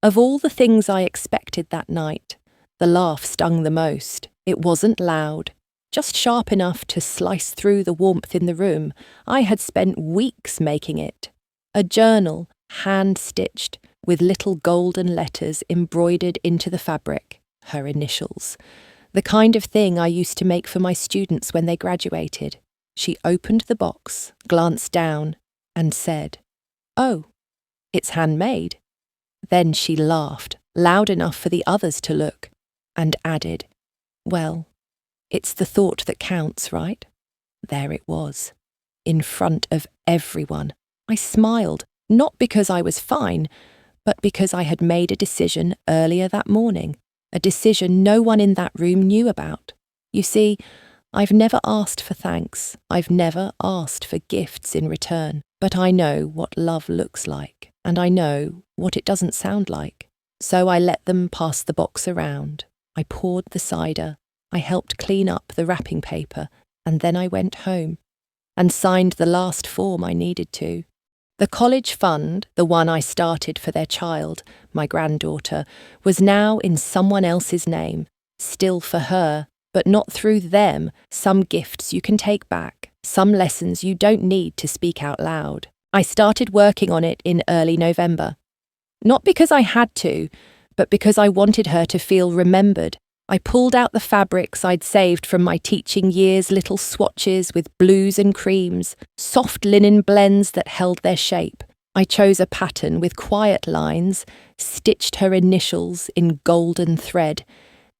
Of all the things I expected that night, the laugh stung the most. It wasn't loud, just sharp enough to slice through the warmth in the room. I had spent weeks making it. A journal, hand-stitched, with little golden letters embroidered into the fabric, her initials. The kind of thing I used to make for my students when they graduated. She opened the box, glanced down, and said, "Oh, it's handmade." Then she laughed, loud enough for the others to look, and added, "Well, it's the thought that counts, right?" There it was, in front of everyone. I smiled, not because I was fine, but because I had made a decision earlier that morning, a decision no one in that room knew about. You see, I've never asked for thanks. I've never asked for gifts in return. But I know what love looks like, and I know what it doesn't sound like. So I let them pass the box around. I poured the cider. I helped clean up the wrapping paper, and then I went home and signed the last form I needed to. The college fund, the one I started for their child, my granddaughter, was now in someone else's name, still for her, but not through them. Some gifts you can take back, some lessons you don't need to speak out loud. I started working on it in early November. Not because I had to, but because I wanted her to feel remembered. I pulled out the fabrics I'd saved from my teaching years, little swatches with blues and creams, soft linen blends that held their shape. I chose a pattern with quiet lines, stitched her initials in golden thread,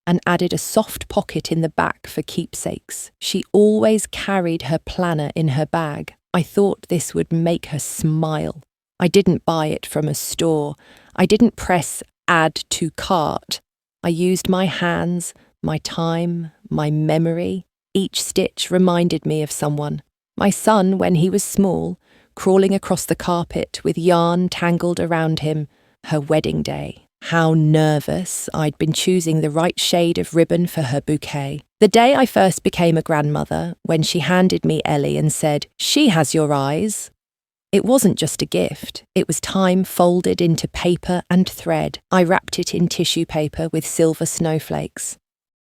and added a soft pocket in the back for keepsakes. She always carried her planner in her bag. I thought this would make her smile. I didn't buy it from a store. I didn't press add to cart. I used my hands, my time, my memory. Each stitch reminded me of someone. My son, when he was small, crawling across the carpet with yarn tangled around him. Her wedding day. How nervous I'd been choosing the right shade of ribbon for her bouquet. The day I first became a grandmother, when she handed me Ellie and said, "She has your eyes." It wasn't just a gift. It was time folded into paper and thread. I wrapped it in tissue paper with silver snowflakes.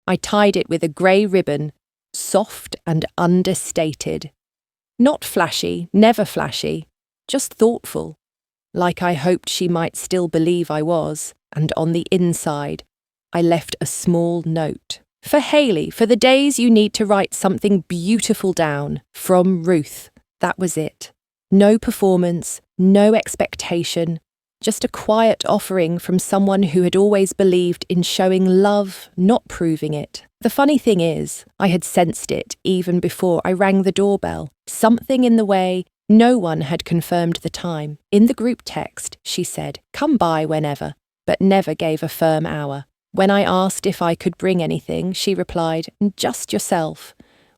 I tied it with a grey ribbon, soft and understated. Not flashy, never flashy, just thoughtful. Like I hoped she might still believe I was. And on the inside, I left a small note. "For Hailey, for the days you need to write something beautiful down. From Ruth." That was it. No performance, no expectation, just a quiet offering from someone who had always believed in showing love, not proving it. The funny thing is, I had sensed it even before I rang the doorbell. Something in the way. No one had confirmed the time. In the group text, she said, "Come by whenever," but never gave a firm hour. When I asked if I could bring anything, she replied, "Just yourself,"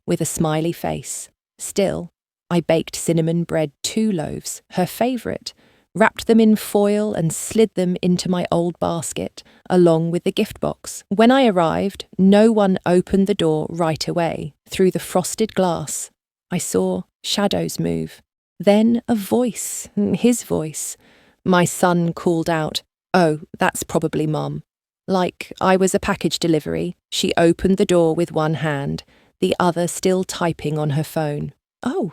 with a smiley face. Still, I baked cinnamon bread 2 loaves, her favourite, wrapped them in foil and slid them into my old basket, along with the gift box. When I arrived, no one opened the door right away. Through the frosted glass, I saw shadows move. Then a voice, his voice. My son called out, "Oh, that's probably Mum." Like I was a package delivery, she opened the door with one hand, the other still typing on her phone. "Oh,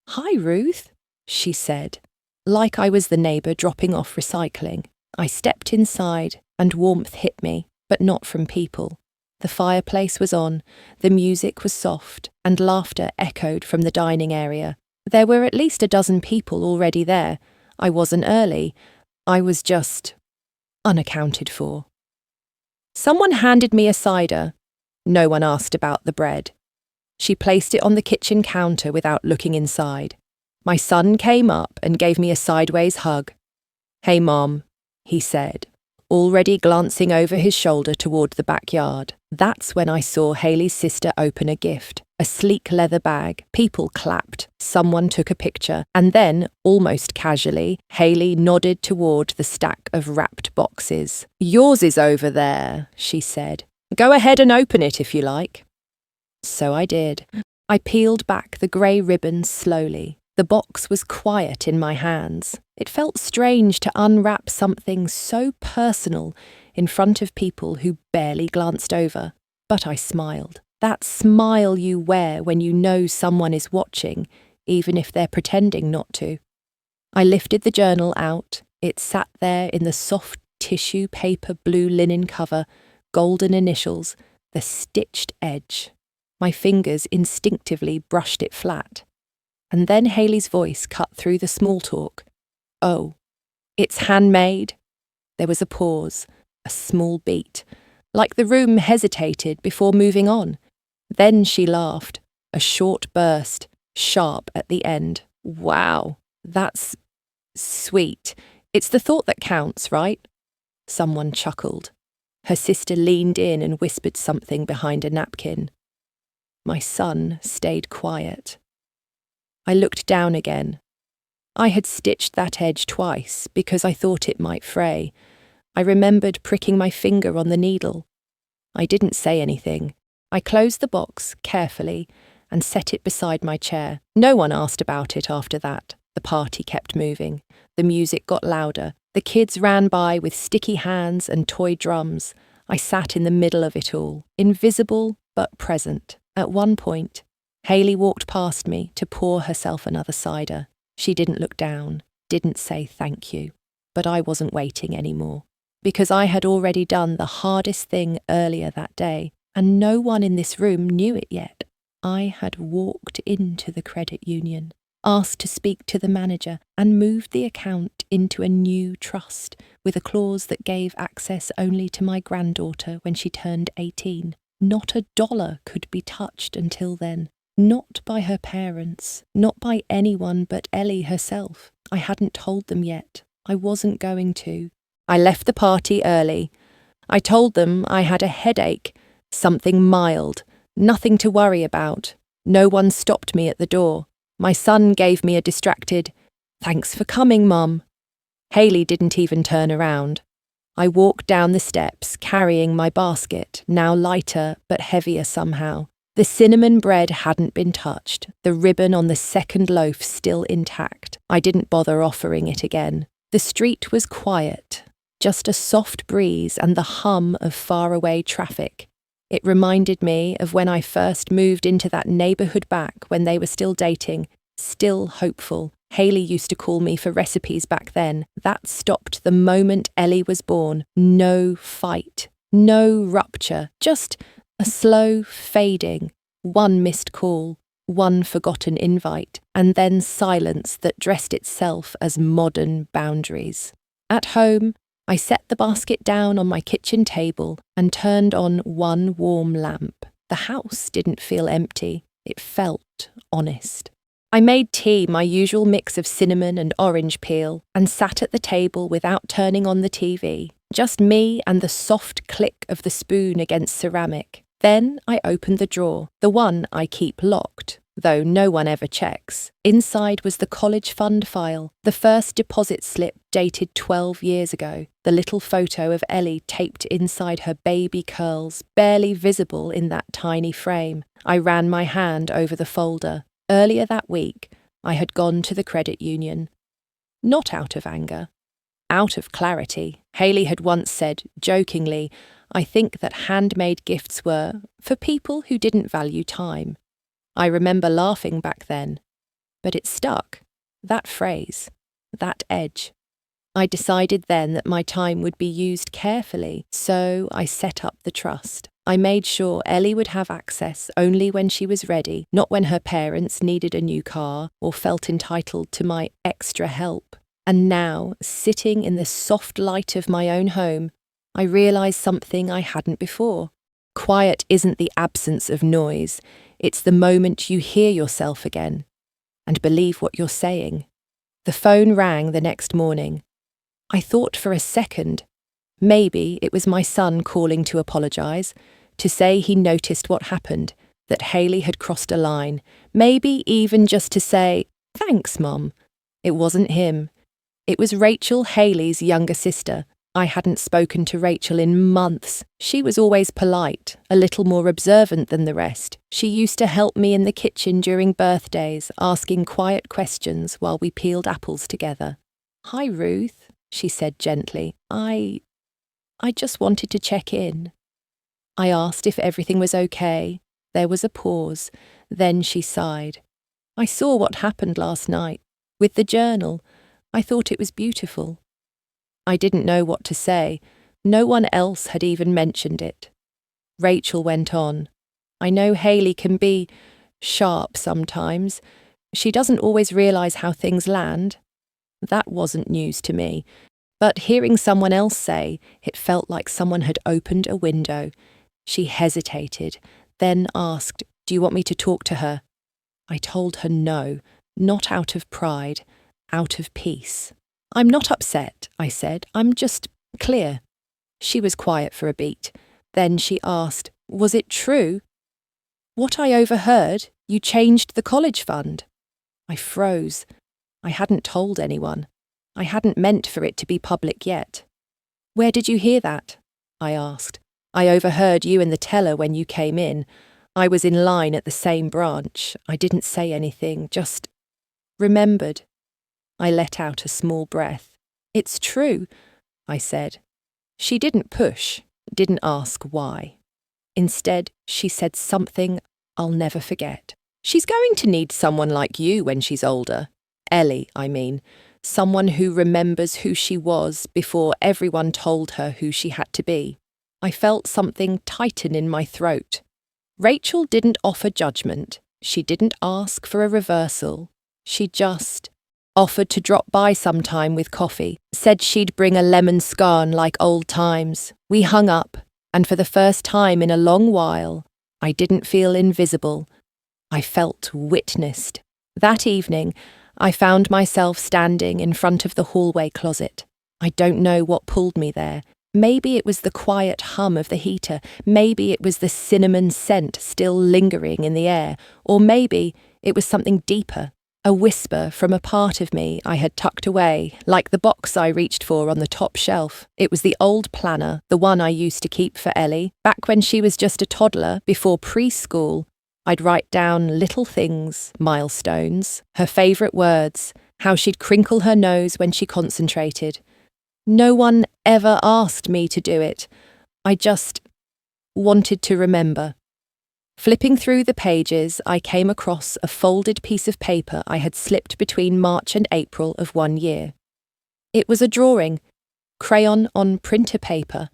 hi, Ruth," she said, like I was the neighbour dropping off recycling. I stepped inside and warmth hit me, but not from people. The fireplace was on, the music was soft, and laughter echoed from the dining area. There were at least a dozen people already there. I wasn't early. I was just unaccounted for. Someone handed me a cider. No one asked about the bread. She placed it on the kitchen counter without looking inside. My son came up and gave me a sideways hug. "Hey, Mom," he said, already glancing over his shoulder toward the backyard. That's when I saw Hailey's sister open a gift, a sleek leather bag. People clapped, someone took a picture, and then, almost casually, Hailey nodded toward the stack of wrapped boxes. "Yours is over there," she said. "Go ahead and open it if you like." So I did. I peeled back the grey ribbon slowly. The box was quiet in my hands. It felt strange to unwrap something so personal in front of people who barely glanced over, but I smiled. That smile you wear when you know someone is watching, even if they're pretending not to. I lifted the journal out. It sat there in the soft tissue paper blue linen cover, golden initials, the stitched edge. My fingers instinctively brushed it flat. And then Hailey's voice cut through the small talk. "Oh, it's handmade." There was a pause, a small beat, like the room hesitated before moving on. Then she laughed, a short burst, sharp at the end. "Wow, that's sweet. It's the thought that counts, right?" Someone chuckled. Her sister leaned in and whispered something behind a napkin. My son stayed quiet. I looked down again. I had stitched that edge twice because I thought it might fray. I remembered pricking my finger on the needle. I didn't say anything. I closed the box carefully and set it beside my chair. No one asked about it after that. The party kept moving. The music got louder. The kids ran by with sticky hands and toy drums. I sat in the middle of it all, invisible but present. At one point, Hailey walked past me to pour herself another cider. She didn't look down, didn't say thank you. But I wasn't waiting anymore, because I had already done the hardest thing earlier that day, and no one in this room knew it yet. I had walked into the credit union, asked to speak to the manager, and moved the account into a new trust with a clause that gave access only to my granddaughter when she turned 18. Not a dollar could be touched until then. Not by her parents, not by anyone but Ellie herself. I hadn't told them yet. I wasn't going to. I left the party early. I told them I had a headache, something mild, nothing to worry about. No one stopped me at the door. My son gave me a distracted, "Thanks for coming, Mum." Hailey didn't even turn around. I walked down the steps, carrying my basket, now lighter but heavier somehow. The cinnamon bread hadn't been touched, the ribbon on the second loaf still intact. I didn't bother offering it again. The street was quiet, just a soft breeze and the hum of faraway traffic. It reminded me of when I first moved into that neighbourhood back when they were still dating, still hopeful. Hailey used to call me for recipes back then. That stopped the moment Ellie was born. No fight, no rupture, just a slow fading, one missed call, one forgotten invite, and then silence that dressed itself as modern boundaries. At home, I set the basket down on my kitchen table and turned on one warm lamp. The house didn't feel empty. It felt honest. I made tea, my usual mix of cinnamon and orange peel, and sat at the table without turning on the TV. Just me and the soft click of the spoon against ceramic. Then I opened the drawer, the one I keep locked, though no one ever checks. Inside was the college fund file, the first deposit slip dated 12 years ago, the little photo of Ellie taped inside her baby curls, barely visible in that tiny frame. I ran my hand over the folder. Earlier that week, I had gone to the credit union. Not out of anger. Out of clarity. Hailey had once said, jokingly, I think that handmade gifts were for people who didn't value time. I remember laughing back then. But it stuck. That phrase. That edge. I decided then that my time would be used carefully, so I set up the trust. I made sure Ellie would have access only when she was ready, not when her parents needed a new car or felt entitled to my extra help. And now, sitting in the soft light of my own home, I realised something I hadn't before. Quiet isn't the absence of noise, it's the moment you hear yourself again and believe what you're saying. The phone rang the next morning. I thought for a second, maybe it was my son calling to apologise, to say he noticed what happened, that Hailey had crossed a line, maybe even just to say, thanks, Mum. It wasn't him. It was Rachel, Hailey's younger sister. I hadn't spoken to Rachel in months. She was always polite, a little more observant than the rest. She used to help me in the kitchen during birthdays, asking quiet questions while we peeled apples together. "Hi, Ruth," she said gently. I just wanted to check in." I asked if everything was okay. There was a pause. Then she sighed. "I saw what happened last night. With the journal. I thought it was beautiful." I didn't know what to say. No one else had even mentioned it. Rachel went on. "I know Hailey can be sharp sometimes. She doesn't always realise how things land." That wasn't news to me. But hearing someone else say, it felt like someone had opened a window. She hesitated, then asked, "Do you want me to talk to her?" I told her no, not out of pride, out of peace. "I'm not upset," I said. "I'm just clear." She was quiet for a beat. Then she asked, "Was it true?" "What I overheard, you changed the college fund." I froze. I hadn't told anyone. I hadn't meant for it to be public yet. "Where did you hear that?" I asked. "I overheard you and the teller when you came in. I was in line at the same branch. I didn't say anything, just remembered." I let out a small breath. "It's true," I said. She didn't push, didn't ask why. Instead, she said something I'll never forget. "She's going to need someone like you when she's older. Ellie, I mean. Someone who remembers who she was before everyone told her who she had to be." I felt something tighten in my throat. Rachel didn't offer judgment. She didn't ask for a reversal. She just offered to drop by sometime with coffee, said she'd bring a lemon scone like old times. We hung up, and for the first time in a long while, I didn't feel invisible. I felt witnessed. That evening, I found myself standing in front of the hallway closet. I don't know what pulled me there. Maybe it was the quiet hum of the heater. Maybe it was the cinnamon scent still lingering in the air. Or maybe it was something deeper, a whisper from a part of me I had tucked away, like the box I reached for on the top shelf. It was the old planner, the one I used to keep for Ellie. Back when she was just a toddler, before preschool, I'd write down little things, milestones, her favourite words, how she'd crinkle her nose when she concentrated. No one ever asked me to do it. I just wanted to remember. Flipping through the pages, I came across a folded piece of paper I had slipped between March and April of one year. It was a drawing, crayon on printer paper,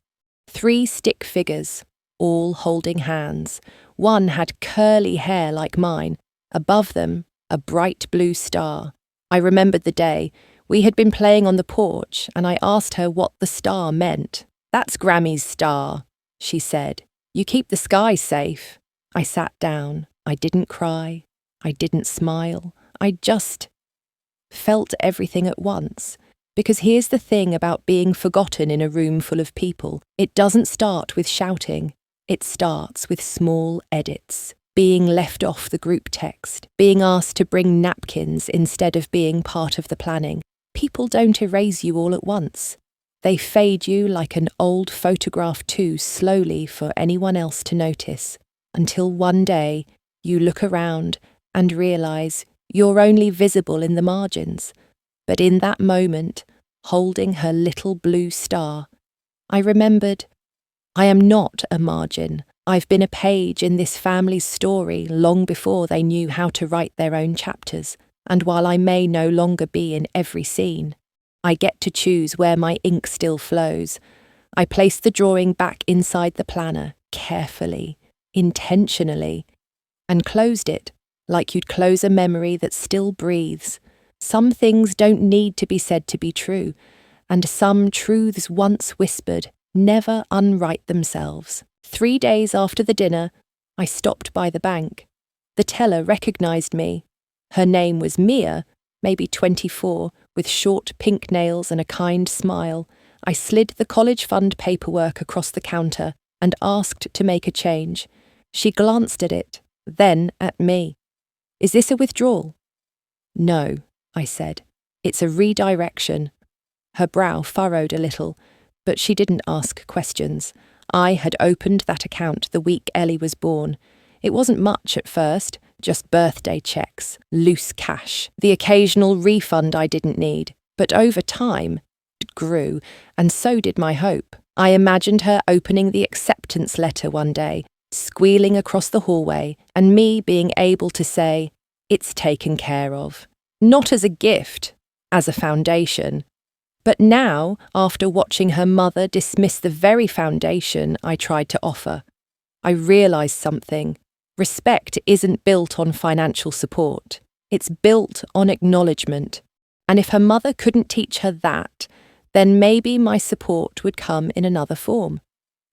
3 stick figures, all holding hands. One had curly hair like mine. Above them, a bright blue star. I remembered the day. We had been playing on the porch, and I asked her what the star meant. "That's Grammy's star," she said. "You keep the sky safe." I sat down. I didn't cry. I didn't smile. I just felt everything at once. Because here's the thing about being forgotten in a room full of people. It doesn't start with shouting. It starts with small edits. Being left off the group text. Being asked to bring napkins instead of being part of the planning. People don't erase you all at once. They fade you like an old photograph too slowly for anyone else to notice. Until one day, you look around and realise you're only visible in the margins. But in that moment, holding her little blue star, I remembered, I am not a margin. I've been a page in this family's story long before they knew how to write their own chapters. And while I may no longer be in every scene, I get to choose where my ink still flows. I place the drawing back inside the planner, carefully, intentionally, and closed it, like you'd close a memory that still breathes. Some things don't need to be said to be true, and some truths once whispered never unwrite themselves. 3 days after the dinner, I stopped by the bank. The teller recognised me. Her name was Mia, maybe 24, with short pink nails and a kind smile. I slid the college fund paperwork across the counter and asked to make a change. She glanced at it, then at me. "Is this a withdrawal?" "No," I said. "It's a redirection." Her brow furrowed a little, but she didn't ask questions. I had opened that account the week Ellie was born. It wasn't much at first, just birthday checks, loose cash, the occasional refund I didn't need. But over time, it grew, and so did my hope. I imagined her opening the acceptance letter one day, squealing across the hallway, and me being able to say, "It's taken care of." Not as a gift, as a foundation. But now, after watching her mother dismiss the very foundation I tried to offer, I realised something. Respect isn't built on financial support. It's built on acknowledgement. And if her mother couldn't teach her that, then maybe my support would come in another form.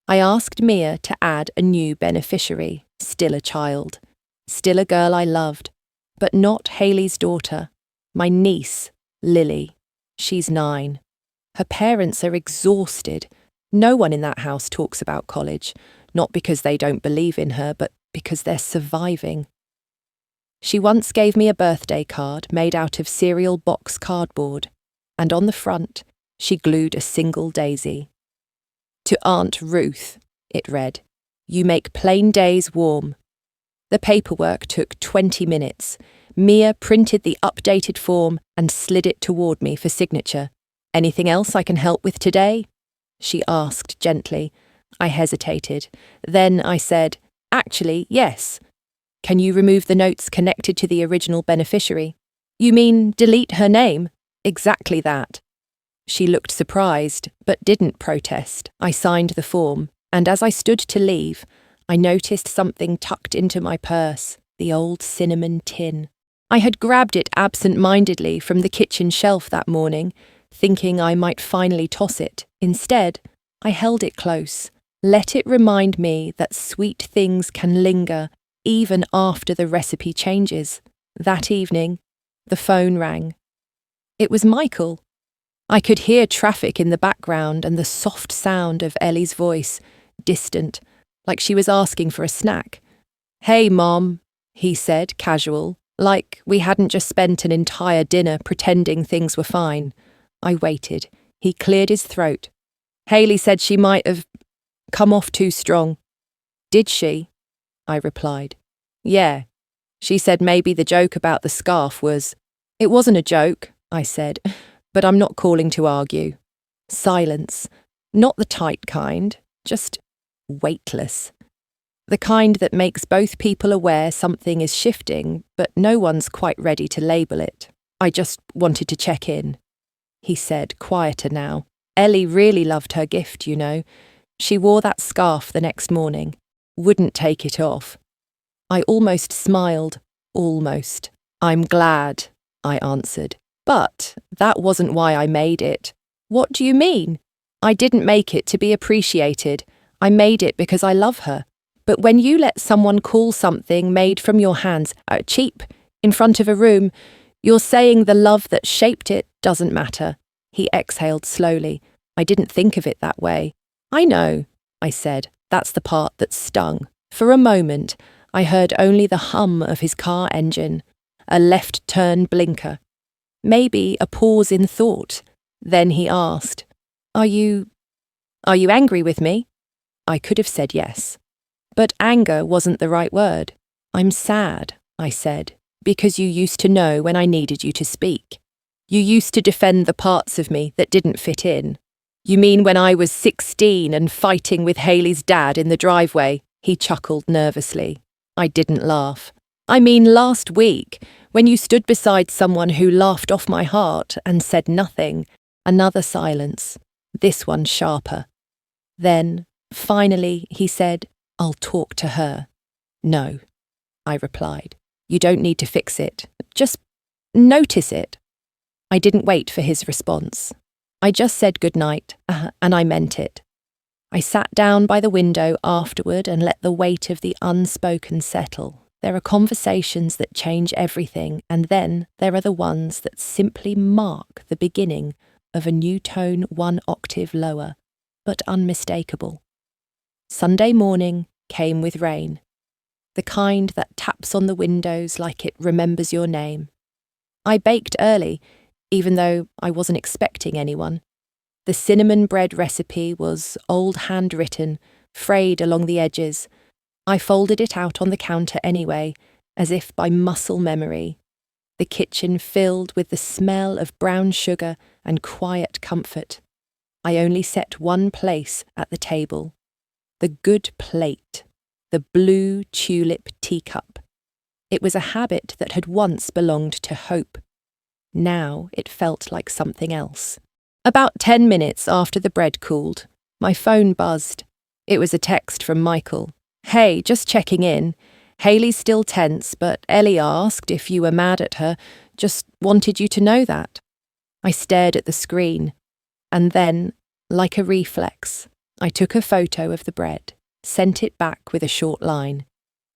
I asked Mia to add a new beneficiary, still a child, still a girl I loved, but not Hailey's daughter, my niece, Lily. She's 9. Her parents are exhausted. No one in that house talks about college, not because they don't believe in her, but because they're surviving. She once gave me a birthday card made out of cereal box cardboard, and on the front, she glued a single daisy. "To Aunt Ruth," it read, "you make plain days warm." The paperwork took 20 minutes. Mia printed the updated form and slid it toward me for signature. "Anything else I can help with today?" she asked gently. I hesitated. Then I said, "Actually, yes. Can you remove the notes connected to the original beneficiary?" "You mean delete her name?" "Exactly that." She looked surprised, but didn't protest. I signed the form, and as I stood to leave, I noticed something tucked into my purse, the old cinnamon tin. I had grabbed it absent-mindedly from the kitchen shelf that morning, thinking I might finally toss it. Instead, I held it close. Let it remind me that sweet things can linger even after the recipe changes. That evening, the phone rang. It was Michael. I could hear traffic in the background and the soft sound of Ellie's voice, distant, like she was asking for a snack. "Hey, Mom," he said, casual, like we hadn't just spent an entire dinner pretending things were fine. I waited. He cleared his throat. "Hailey said she might have come off too strong." "Did she?" I replied. "Yeah. She said maybe the joke about the scarf was—" "It wasn't a joke," I said, "but I'm not calling to argue." Silence. Not the tight kind, just weightless. The kind that makes both people aware something is shifting, but no one's quite ready to label it. "I just wanted to check in," he said, quieter now. "Ellie really loved her gift, you know. She wore that scarf the next morning. Wouldn't take it off." I almost smiled. Almost. "I'm glad," I answered. "But that wasn't why I made it." "What do you mean?" "I didn't make it to be appreciated. I made it because I love her. But when you let someone call something made from your hands cheap in front of a room, you're saying the love that shaped it doesn't matter." He exhaled slowly. "I didn't think of it that way." "I know," I said. That's the part that stung. For a moment, I heard only the hum of his car engine, a left-turn blinker. Maybe a pause in thought. Then he asked, Are you angry with me?" I could have said yes. But anger wasn't the right word. "I'm sad," I said, "because you used to know when I needed you to speak. You used to defend the parts of me that didn't fit in." "You mean when I was 16 and fighting with Hailey's dad in the driveway?" He chuckled nervously. I didn't laugh. "I mean last week, when you stood beside someone who laughed off my heart and said nothing." Another silence, this one sharper. Then, finally, he said, "I'll talk to her." "No," I replied. "You don't need to fix it. Just notice it." I didn't wait for his response. I just said goodnight, and I meant it. I sat down by the window afterward and let the weight of the unspoken settle. There are conversations that change everything, and then there are the ones that simply mark the beginning of a new tone 1 octave lower, but unmistakable. Sunday morning came with rain, the kind that taps on the windows like it remembers your name. I baked early, even though I wasn't expecting anyone. The cinnamon bread recipe was old handwritten, frayed along the edges. I folded it out on the counter anyway, as if by muscle memory. the kitchen filled with the smell of brown sugar and quiet comfort. I only set one place at the table. The good plate, the blue tulip teacup. It was a habit that had once belonged to Hope. Now it felt like something else. About 10 minutes after the bread cooled, my phone buzzed. It was a text from Michael. "Hey, just checking in. Hailey's still tense, but Ellie asked if you were mad at her. Just wanted you to know that." I stared at the screen, and then, like a reflex, I took a photo of the bread, sent it back with a short line.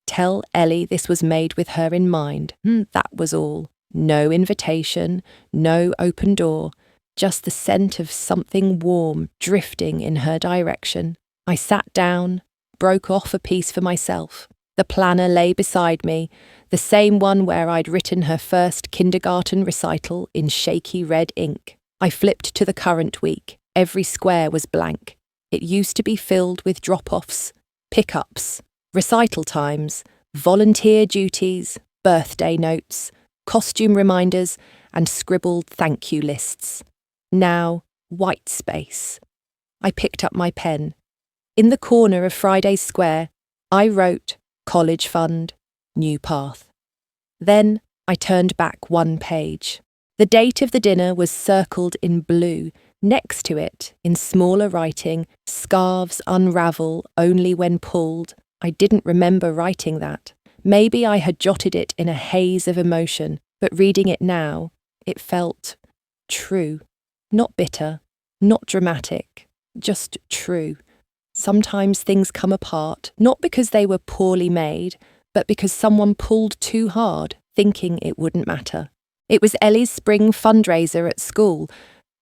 Tell Ellie this was made with her in mind. That was all. No invitation, no open door, just the scent of something warm drifting in her direction. I sat down, broke off a piece for myself. The planner lay beside me, the same one where I'd written her first kindergarten recital in shaky red ink. I flipped to the current week. Every square was blank. It used to be filled with drop-offs, pick-ups, recital times, volunteer duties, birthday notes, costume reminders, and scribbled thank you lists. Now, white space. I picked up my pen. In the corner of Friday's Square, I wrote College Fund, New Path. Then I turned back one page. The date of the dinner was circled in blue. Next to it, in smaller writing, scarves unravel only when pulled. I didn't remember writing that. Maybe I had jotted it in a haze of emotion, but reading it now, it felt true. Not bitter, not dramatic, just true. Sometimes things come apart, not because they were poorly made, but because someone pulled too hard, thinking it wouldn't matter. It was Ellie's spring fundraiser at school.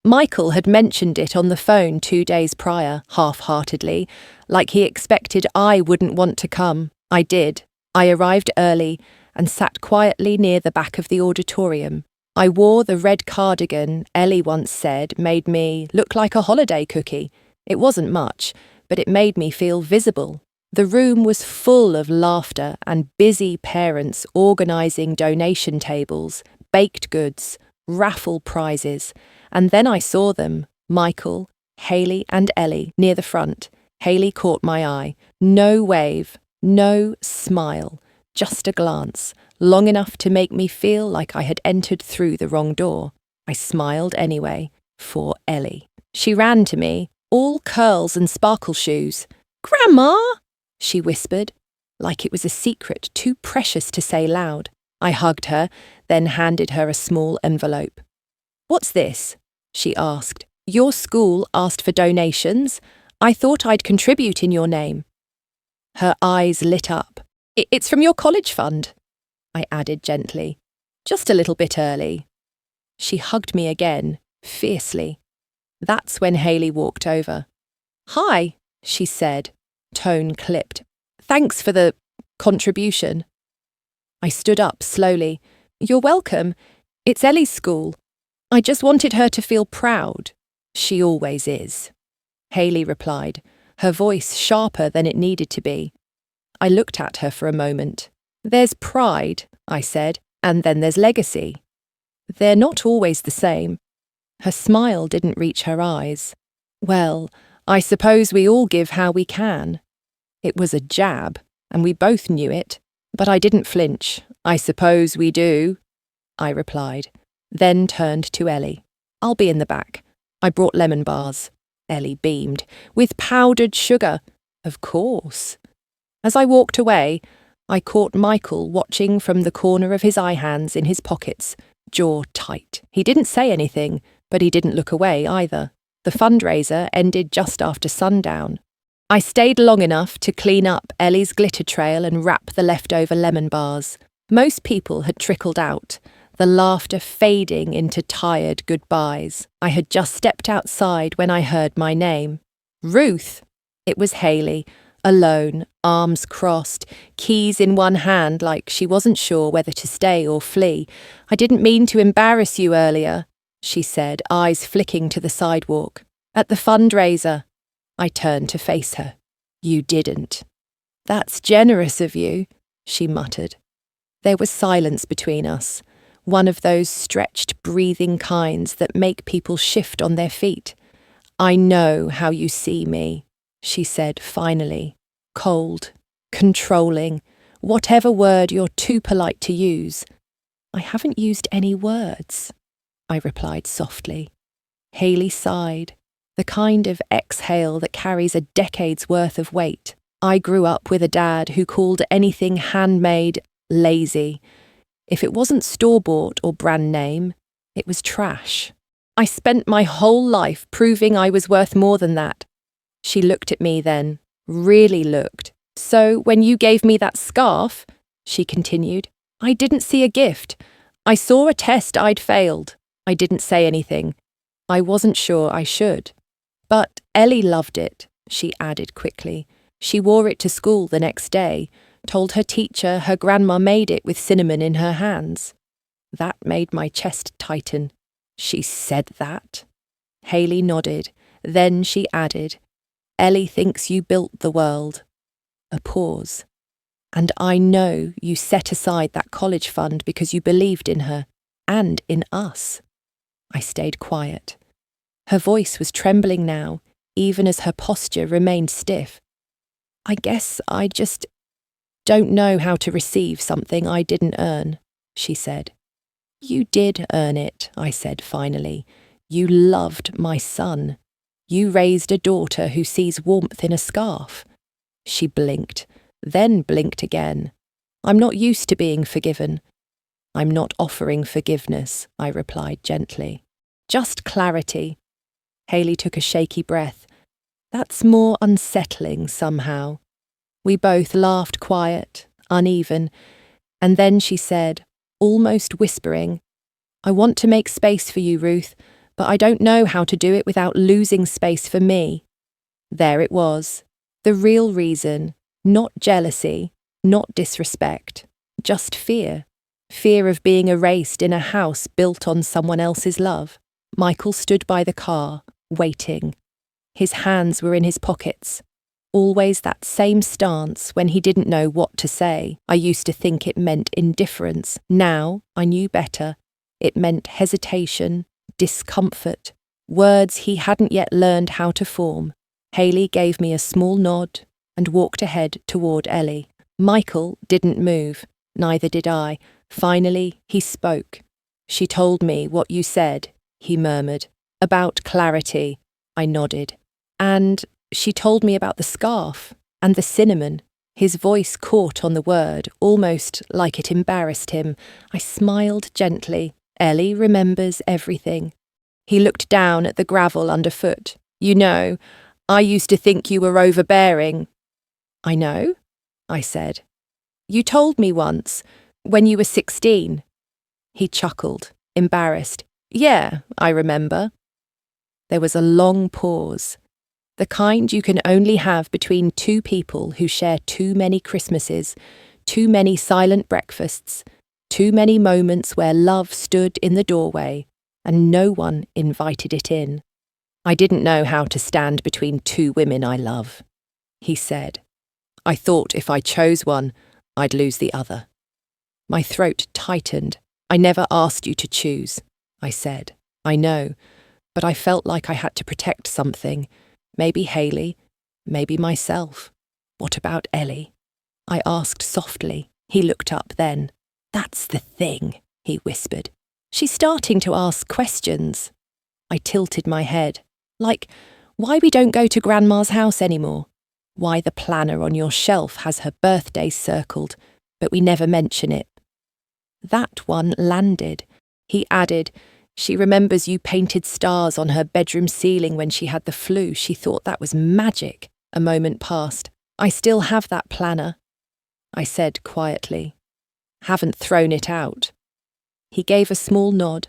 Michael had mentioned it on the phone 2 days prior, half-heartedly, like he expected I wouldn't want to come. I did. I arrived early and sat quietly near the back of the auditorium. I wore the red cardigan Ellie once said made me look like a holiday cookie. It wasn't much, but it made me feel visible. The room was full of laughter and busy parents organising donation tables, baked goods, raffle prizes, and then I saw them, Michael, Hailey and Ellie, near the front. Hailey caught my eye. No wave, no smile, just a glance, long enough to make me feel like I had entered through the wrong door. I smiled anyway, for Ellie. She ran to me, all curls and sparkle shoes. "Grandma!" she whispered, like it was a secret too precious to say loud. I hugged her, then handed her a small envelope. "What's this?" she asked. "Your school asked for donations. I thought I'd contribute in your name." Her eyes lit up. "It's from your college fund," I added gently. "Just a little bit early." She hugged me again, fiercely. That's when Hailey walked over. "Hi," she said, tone clipped. "Thanks for the contribution." I stood up slowly. "You're welcome. It's Ellie's school. I just wanted her to feel proud. She always is." Hailey replied, her voice sharper than it needed to be. I looked at her for a moment. "There's pride," I said, "and then there's legacy. They're not always the same." Her smile didn't reach her eyes. "Well, I suppose we all give how we can." It was a jab, and we both knew it, but I didn't flinch. "I suppose we do," I replied, then turned to Ellie. "I'll be in the back. I brought lemon bars." Ellie beamed. "With powdered sugar." "Of course." As I walked away, I caught Michael watching from the corner of his eye hands in his pockets, jaw tight. He didn't say anything, but he didn't look away either. The fundraiser ended just after sundown. I stayed long enough to clean up Ellie's glitter trail and wrap the leftover lemon bars. Most people had trickled out, the laughter fading into tired goodbyes. I had just stepped outside when I heard my name. "Ruth!" It was Hailey, alone, arms crossed, keys in one hand like she wasn't sure whether to stay or flee. "I didn't mean to embarrass you earlier," she said, eyes flicking to the sidewalk. "At the fundraiser." I turned to face her. "You didn't." "That's generous of you," she muttered. There was silence between us. one of those stretched, breathing kinds that make people shift on their feet. "I know how you see me," she said finally. "Cold, controlling, whatever word you're too polite to use." "I haven't used any words," I replied softly. Hailey sighed, the kind of exhale that carries a decade's worth of weight. I grew up with a dad who called anything handmade lazy. If it wasn't store-bought or brand name, it was trash. I spent my whole life proving I was worth more than that. She looked at me then, really looked. "So when you gave me that scarf," she continued, "I didn't see a gift. I saw a test I'd failed. I didn't say anything. I wasn't sure I should. But Ellie loved it," she added quickly. "She wore it to school the next day, told her teacher her grandma made it with cinnamon in her hands." That made my chest tighten. She said that? Hailey nodded. Then she added, "Ellie thinks you built the world." A pause. "And I know you set aside that college fund because you believed in her, and in us." I stayed quiet. Her voice was trembling now, even as her posture remained stiff. "I guess I just don't know how to receive something I didn't earn," she said. "You did earn it," I said finally. "You loved my son. You raised a daughter who sees warmth in a scarf." She blinked, then blinked again. "I'm not used to being forgiven." "I'm not offering forgiveness," I replied gently. "Just clarity." Hailey took a shaky breath. "That's more unsettling somehow." We both laughed quiet, uneven, and then she said, almost whispering, "I want to make space for you, Ruth, but I don't know how to do it without losing space for me." There it was. The real reason, not jealousy, not disrespect, just fear. Fear of being erased in a house built on someone else's love. Michael stood by the car, waiting. His hands were in his pockets. Always that same stance when he didn't know what to say. I used to think it meant indifference. Now I knew better. It meant hesitation, discomfort, words he hadn't yet learned how to form. Hailey gave me a small nod and walked ahead toward Ellie. Michael didn't move, neither did I. Finally, he spoke. "She told me what you said," he murmured. "About clarity," I nodded. "And she told me about the scarf and the cinnamon." His voice caught on the word, almost like it embarrassed him. I smiled gently. "Ellie remembers everything." He looked down at the gravel underfoot. "You know, I used to think you were overbearing." "I know," I said. "You told me once, when you were 16. He chuckled, embarrassed. "Yeah, I remember." There was a long pause, the kind you can only have between two people who share too many Christmases, too many silent breakfasts, too many moments where love stood in the doorway and no one invited it in. "I didn't know how to stand between two women I love," he said. "I thought if I chose one, I'd lose the other." My throat tightened. "I never asked you to choose," I said. "I know, but I felt like I had to protect something. Maybe Hailey, maybe myself. What about Ellie?" I asked softly. He looked up then. "That's the thing," he whispered. "She's starting to ask questions." I tilted my head. Like, why we don't go to Grandma's house anymore. Why the planner on your shelf has her birthday circled, but we never mention it. That one landed. He added, "She remembers you painted stars on her bedroom ceiling when she had the flu. She thought that was magic." A moment passed. "I still have that planner," I said quietly. "Haven't thrown it out." He gave a small nod,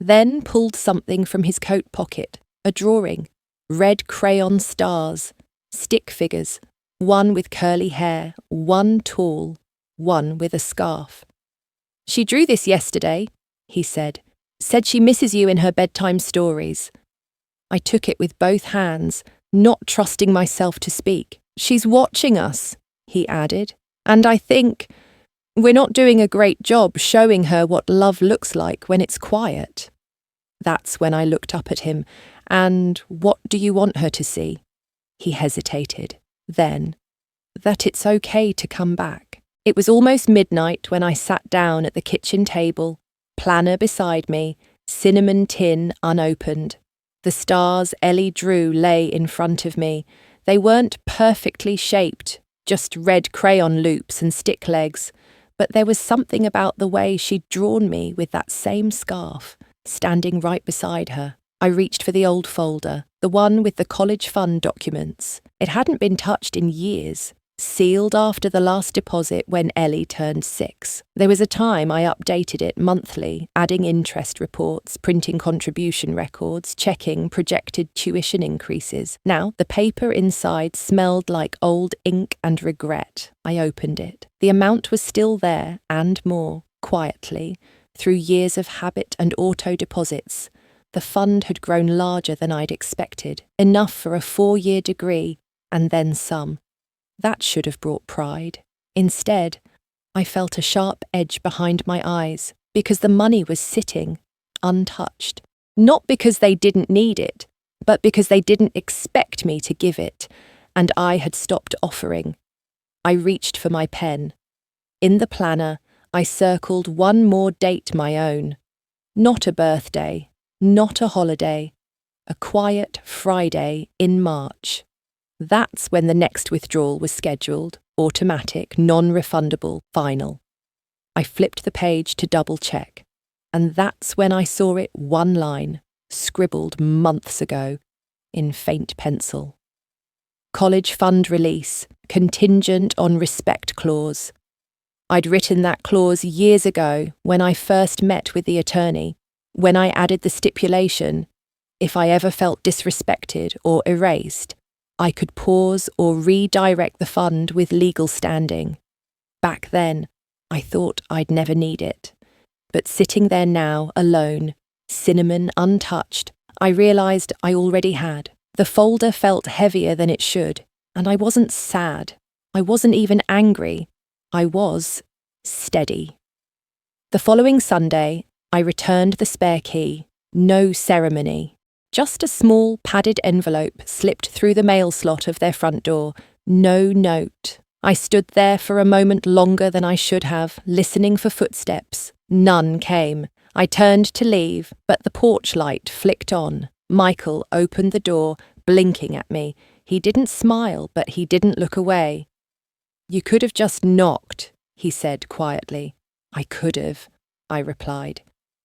then pulled something from his coat pocket, a drawing, red crayon stars, stick figures, one with curly hair, one tall, one with a scarf. "She drew this yesterday," he said. "Said she misses you in her bedtime stories." I took it with both hands, not trusting myself to speak. "She's watching us," he added, "and I think We're not doing a great job showing her what love looks like when it's quiet. That's when I looked up at him. And what do you want her to see? He hesitated. Then, that it's okay to come back. It was almost midnight when I sat down at the kitchen table, planner beside me, cinnamon tin unopened. The stars Ellie drew lay in front of me. They weren't perfectly shaped, just red crayon loops and stick legs, but there was something about the way she'd drawn me with that same scarf, standing right beside her. I reached for the old folder, the one with the college fund documents. It hadn't been touched in years, sealed after the last deposit when Ellie turned 6. There was a time I updated it monthly, adding interest reports, printing contribution records, checking projected tuition increases. Now, the paper inside smelled like old ink and regret. I opened it. The amount was still there, and more, quietly, through years of habit and auto deposits. The fund had grown larger than I'd expected, enough for a 4-year degree, and then some. That should have brought pride. Instead, I felt a sharp edge behind my eyes, because the money was sitting, untouched. Not because they didn't need it, but because they didn't expect me to give it, and I had stopped offering. I reached for my pen. In the planner, I circled one more date my own. Not a birthday, not a holiday, a quiet Friday in March. That's when the next withdrawal was scheduled, automatic, non-refundable, final. I flipped the page to double-check, and that's when I saw it one line, scribbled months ago, in faint pencil. College fund release, contingent on respect clause. I'd written that clause years ago when I first met with the attorney, when I added the stipulation, if I ever felt disrespected or erased, I could pause or redirect the fund with legal standing. Back then, I thought I'd never need it. But sitting there now, alone, cinnamon untouched, I realised I already had. The folder felt heavier than it should, and I wasn't sad. I wasn't even angry. I was steady. The following Sunday, I returned the spare key. No ceremony. Just a small, padded envelope slipped through the mail slot of their front door. No note. I stood there for a moment longer than I should have, listening for footsteps. None came. I turned to leave, but the porch light flicked on. Michael opened the door, blinking at me. He didn't smile, but he didn't look away. You could have just knocked, he said quietly. I could have, I replied.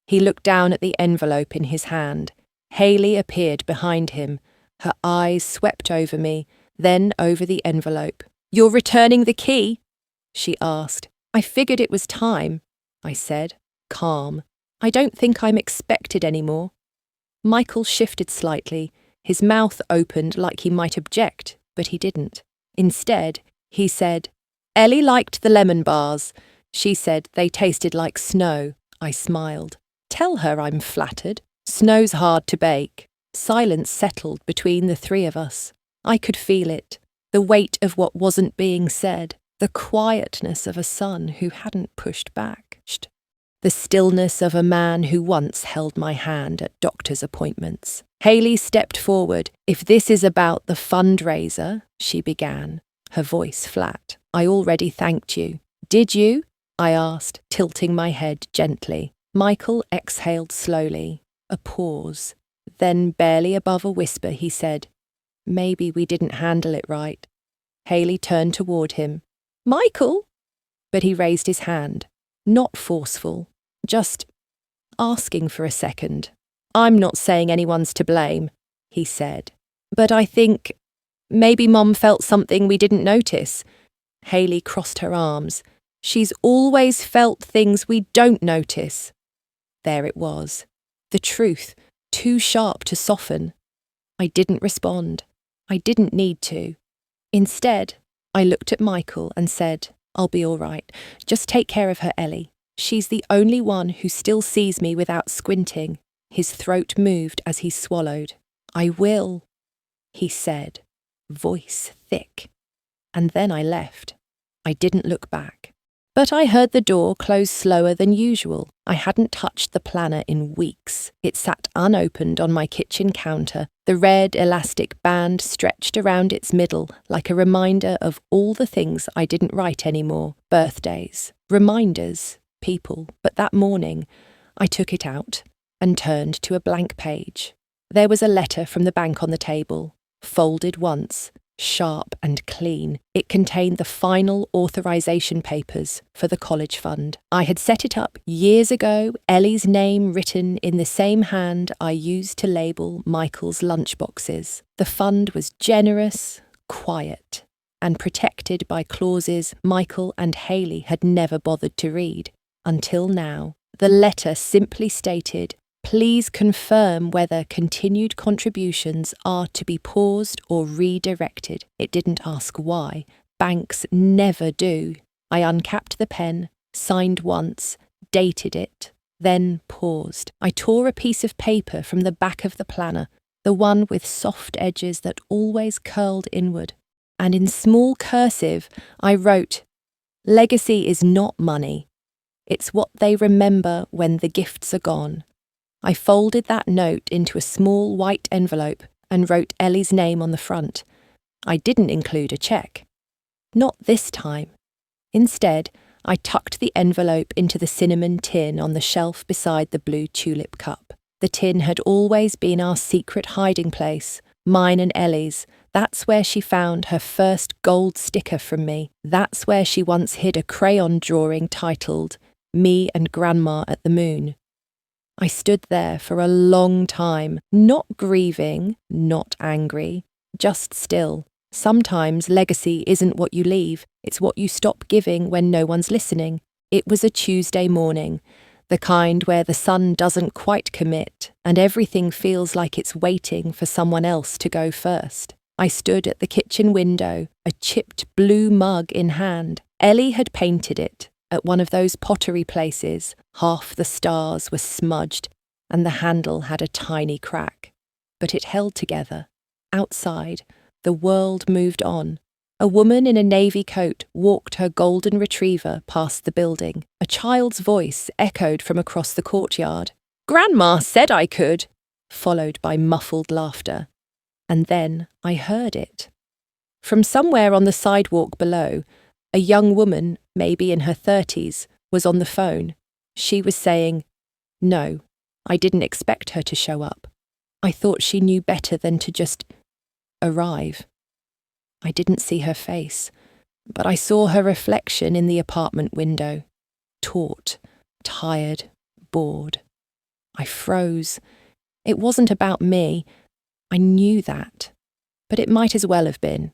He looked down at the envelope in his hand. Hailey appeared behind him. Her eyes swept over me, then over the envelope. You're returning the key? She asked. I figured it was time, I said, calm. I don't think I'm expected anymore. Michael shifted slightly. His mouth opened like he might object, but he didn't. Instead, he said, Ellie liked the lemon bars. She said they tasted like snow. I smiled. Tell her I'm flattered. Snow's hard to bake. Silence settled between the three of us. I could feel it, the weight of what wasn't being said, the quietness of a son who hadn't pushed back, the stillness of a man who once held my hand at doctor's appointments. Hailey stepped forward. If this is about the fundraiser, she began, her voice flat. I already thanked you. Did you? I asked, tilting my head gently. Michael exhaled slowly. A pause. Then, barely above a whisper, he said, Maybe we didn't handle it right. Hailey turned toward him. Michael! But he raised his hand. Not forceful. Just asking for a second. I'm not saying anyone's to blame, he said. But I think maybe Mum felt something we didn't notice. Hailey crossed her arms. She's always felt things we don't notice. There it was. The truth, too sharp to soften. I didn't respond. I didn't need to. Instead, I looked at Michael and said, I'll be all right. Just take care of her, Ellie. She's the only one who still sees me without squinting. His throat moved as he swallowed. I will, he said, voice thick. And then I left. I didn't look back. But I heard the door close slower than usual. I hadn't touched the planner in weeks. It sat unopened on my kitchen counter, the red elastic band stretched around its middle like a reminder of all the things I didn't write anymore. Birthdays, reminders, people. But that morning, I took it out and turned to a blank page. There was a letter from the bank on the table, folded once, sharp and clean. It contained the final authorization papers for the college fund. I had set it up years ago, Ellie's name written in the same hand I used to label Michael's lunchboxes. The fund was generous, quiet, and protected by clauses Michael and Hailey had never bothered to read. Until now, the letter simply stated, "Please confirm whether continued contributions are to be paused or redirected." It didn't ask why. Banks never do. I uncapped the pen, signed once, dated it, then paused. I tore a piece of paper from the back of the planner, the one with soft edges that always curled inward, and in small cursive I wrote, "Legacy is not money. It's what they remember when the gifts are gone." I folded that note into a small white envelope and wrote Ellie's name on the front. I didn't include a check. Not this time. Instead, I tucked the envelope into the cinnamon tin on the shelf beside the blue tulip cup. The tin had always been our secret hiding place, mine and Ellie's. That's where she found her first gold sticker from me. That's where she once hid a crayon drawing titled, "Me and Grandma at the Moon." I stood there for a long time, not grieving, not angry, just still. Sometimes legacy isn't what you leave, it's what you stop giving when no one's listening. It was a Tuesday morning, the kind where the sun doesn't quite commit and everything feels like it's waiting for someone else to go first. I stood at the kitchen window, a chipped blue mug in hand. Ellie had painted it. At one of those pottery places, half the stars were smudged and the handle had a tiny crack. But it held together. Outside, the world moved on. A woman in a navy coat walked her golden retriever past the building. A child's voice echoed from across the courtyard. "Grandma said I could," followed by muffled laughter. And then I heard it. From somewhere on the sidewalk below, a young woman, maybe in her 30s, was on the phone. She was saying, "No, I didn't expect her to show up. I thought she knew better than to just arrive." I didn't see her face, but I saw her reflection in the apartment window. Taut, tired, bored. I froze. It wasn't about me. I knew that. But it might as well have been.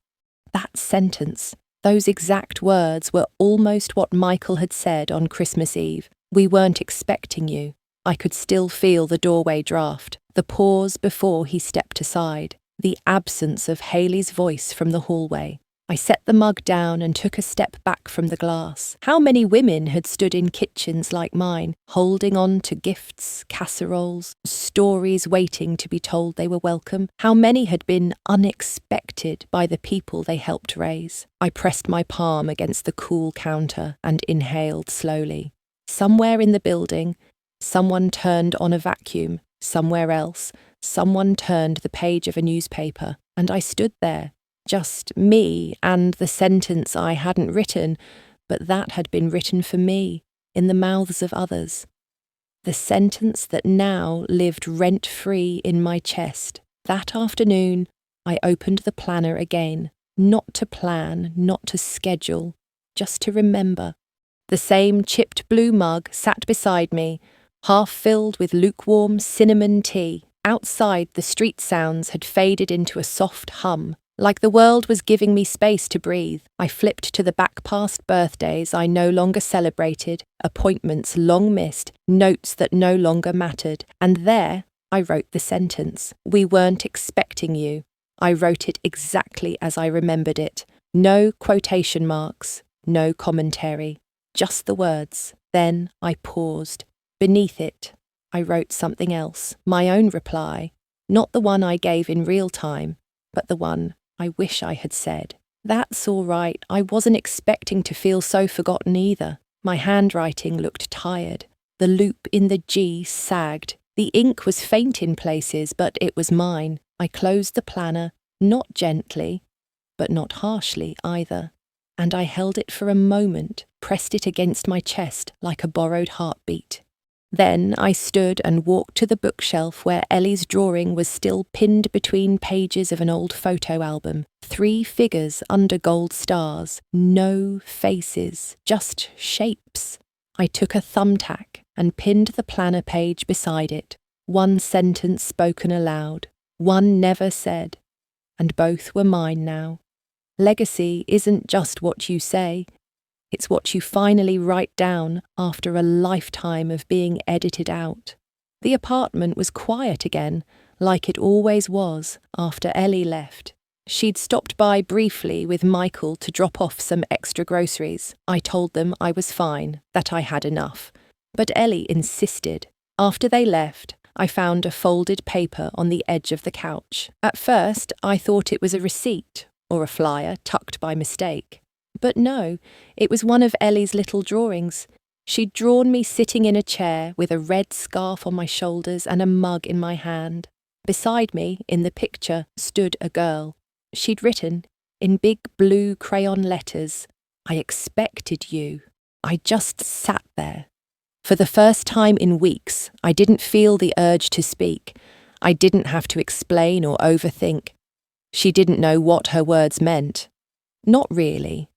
That sentence, those exact words were almost what Michael had said on Christmas Eve. "We weren't expecting you." I could still feel the doorway draft, the pause before he stepped aside, the absence of Hailey's voice from the hallway. I set the mug down and took a step back from the glass. How many women had stood in kitchens like mine, holding on to gifts, casseroles, stories waiting to be told they were welcome? How many had been unexpected by the people they helped raise? I pressed my palm against the cool counter and inhaled slowly. Somewhere in the building, someone turned on a vacuum. Somewhere else, someone turned the page of a newspaper, and I stood there. Just me and the sentence I hadn't written, but that had been written for me, in the mouths of others. The sentence that now lived rent-free in my chest. That afternoon, I opened the planner again, not to plan, not to schedule, just to remember. The same chipped blue mug sat beside me, half filled with lukewarm cinnamon tea. Outside, the street sounds had faded into a soft hum. Like the world was giving me space to breathe, I flipped to the back past birthdays I no longer celebrated, appointments long missed, notes that no longer mattered, and there I wrote the sentence. "We weren't expecting you." I wrote it exactly as I remembered it. No quotation marks, no commentary, just the words. Then I paused. Beneath it, I wrote something else, my own reply, not the one I gave in real time, but the one I wish I had said. "That's all right. I wasn't expecting to feel so forgotten either." My handwriting looked tired. The loop in the G sagged. The ink was faint in places, but it was mine. I closed the planner, not gently, but not harshly either, and I held it for a moment, pressed it against my chest like a borrowed heartbeat. Then I stood and walked to the bookshelf where Ellie's drawing was still pinned between pages of an old photo album. 3 figures under gold stars, no faces, just shapes. I took a thumbtack and pinned the planner page beside it. 1 sentence spoken aloud, 1 never said, and both were mine now. Legacy isn't just what you say. It's what you finally write down after a lifetime of being edited out. The apartment was quiet again, like it always was after Ellie left. She'd stopped by briefly with Michael to drop off some extra groceries. I told them I was fine, that I had enough. But Ellie insisted. After they left, I found a folded paper on the edge of the couch. At first, I thought it was a receipt or a flyer tucked by mistake. But no, it was one of Ellie's little drawings. She'd drawn me sitting in a chair with a red scarf on my shoulders and a mug in my hand. Beside me, in the picture, stood a girl. She'd written, in big blue crayon letters, "I expected you." I just sat there. For the first time in weeks, I didn't feel the urge to speak. I didn't have to explain or overthink. She didn't know what her words meant. Not really.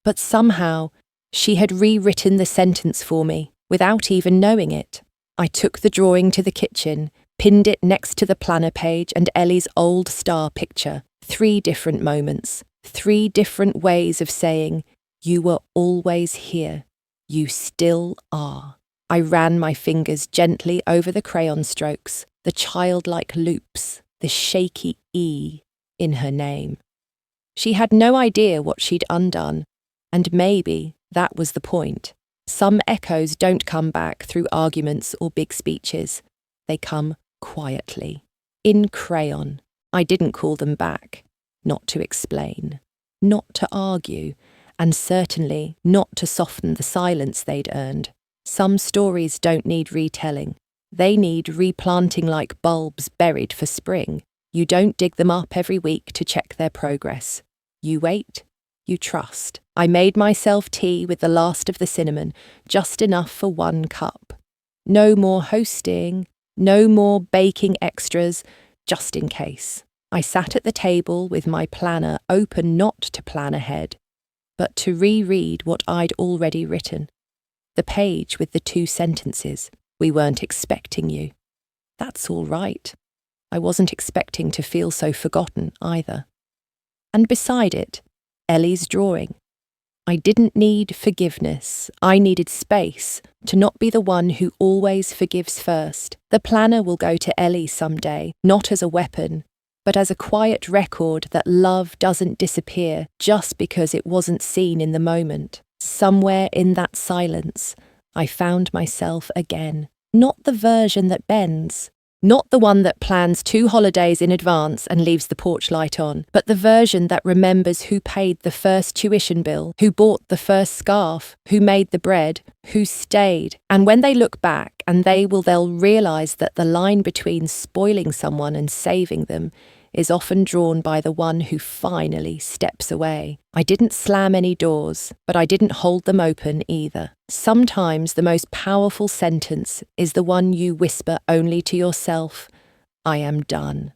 But somehow, she had rewritten the sentence for me, without even knowing it. I took the drawing to the kitchen, pinned it next to the planner page and Ellie's old star picture. 3 different moments, 3 different ways of saying, "You were always here. You still are." I ran my fingers gently over the crayon strokes, the childlike loops, the shaky E in her name. She had no idea what she'd undone, and maybe that was the point. Some echoes don't come back through arguments or big speeches. They come quietly, in crayon. I didn't call them back, not to explain, not to argue, and certainly not to soften the silence they'd earned. Some stories don't need retelling. They need replanting like bulbs buried for spring. You don't dig them up every week to check their progress. You wait, you trust. I made myself tea with the last of the cinnamon, just enough for 1 cup. No more hosting, no more baking extras, just in case. I sat at the table with my planner open not to plan ahead, but to reread what I'd already written. The page with the 2 sentences. "We weren't expecting you." That's all right. I wasn't expecting to feel so forgotten either. And beside it, Ellie's drawing. I didn't need forgiveness. I needed space to not be the one who always forgives first. The planner will go to Ellie someday, not as a weapon, but as a quiet record that love doesn't disappear just because it wasn't seen in the moment. Somewhere in that silence, I found myself again. Not the version that bends, not the one that plans 2 holidays in advance and leaves the porch light on, but the version that remembers who paid the first tuition bill, who bought the first scarf, who made the bread, who stayed. And when they look back, they'll realise that the line between spoiling someone and saving them is often drawn by the one who finally steps away. I didn't slam any doors, but I didn't hold them open either. Sometimes the most powerful sentence is the one you whisper only to yourself. I am done.